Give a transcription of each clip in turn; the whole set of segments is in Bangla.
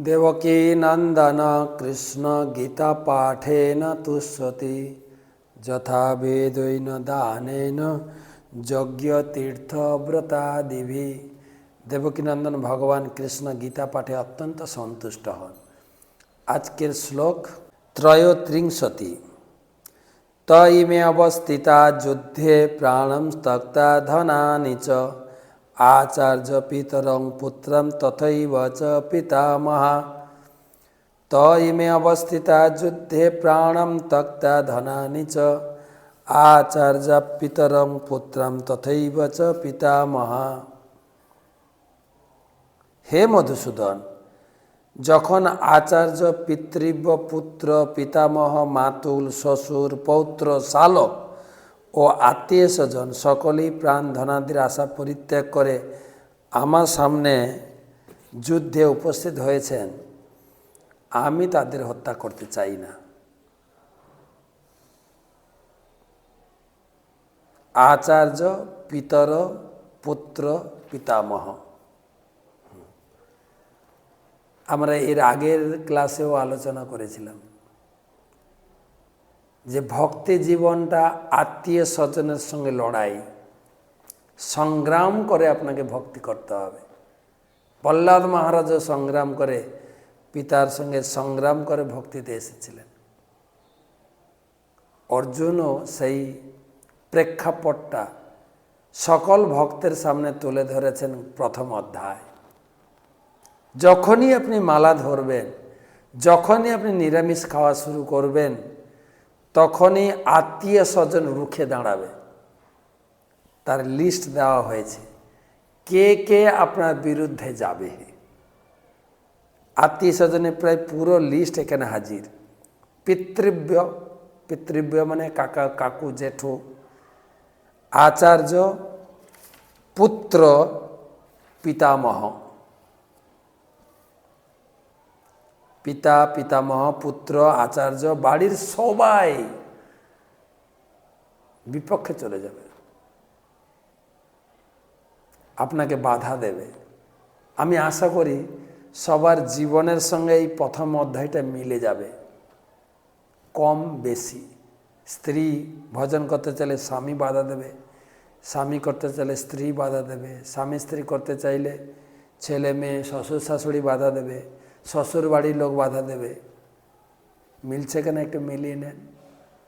देवकी नंदन कृष्ण गीता पाठेन तुष्यति यथा वेदैन दानेन यज्ञ तीर्थ व्रतादिभि। देवकी नंदन भगवान कृष्ण गीता पाठे अत्यंत सन्तुष्ट हन। आज के श्लोक त्रयोत्रिंशति। त इमे अवस्थिता युद्धे प्राणं त्यक्ता धनानि च आचार्य पितरं पुत्रं तथैव च पितामहा। त इमे अवस्थिता युद्धे प्राणं त्यक्ता धनानि च आचार्य पितरं पुत्रं तथैव च पितामहा। हे मधुसूदन, যখন আচার্য পিতৃব্য পুত্র পিতামহ মাতুল শ্বশুর পৌত্র শালক ও আত্মীয় স্বজন সকলেই প্রাণ ধনাদির আশা পরিত্যাগ করে আমার সামনে যুদ্ধে উপস্থিত হয়েছেন, আমি তাদের হত্যা করতে চাই না। আচার্য পিতর পুত্র পিতামহ। আমরা এর আগের ক্লাসেও আলোচনা করেছিলাম যে ভক্তি জীবনটা আত্মীয় স্বজনের সঙ্গে লড়াই, সংগ্রাম করে আপনাকে ভক্তি করতে হবে। প্রহ্লাদ মহারাজও সংগ্রাম করে পিতার সঙ্গে সংগ্রাম করে ভক্তিতে এসেছিলেন। অর্জুনও সেই প্রেক্ষাপটটা সকল ভক্তের সামনে তুলে ধরেছেন প্রথম অধ্যায়। যখনই আপনি মালা ধরবেন, যখনই আপনি নিরামিষ খাওয়া শুরু করবেন, তখনই আত্মীয় স্বজন রুখে দাঁড়াবে। তার লিস্ট দেওয়া হয়েছে কে কে আপনার বিরুদ্ধে যাবে। আত্মীয় স্বজনের প্রায় পুরো লিস্ট এখানে হাজির। পিতৃব্য, পিতৃব্য মানে কাকা কাকু জেঠু, আচার্য পুত্র পিতামহ, পিতা পিতামহ পুত্র আচার্য, বাড়ির সবাই বিপক্ষে চলে যাবে, আপনাকে বাধা দেবে। আমি আশা করি সবার জীবনের সঙ্গে এই প্রথম অধ্যায়টা মিলে যাবে কম বেশি। স্ত্রী ভজন করতে চাইলে স্বামী বাধা দেবে, স্বামী করতে চাইলে স্ত্রী বাধা দেবে, স্বামী স্ত্রী করতে চাইলে ছেলে মেয়ে শ্বশুর শাশুড়ি বাধা দেবে, শ্বশুর বাড়ির লোক বাধা দেবে। মিলছে কেন একটু মিলিয়ে নেন।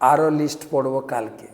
আরও লিস্ট পড়ব কালকে।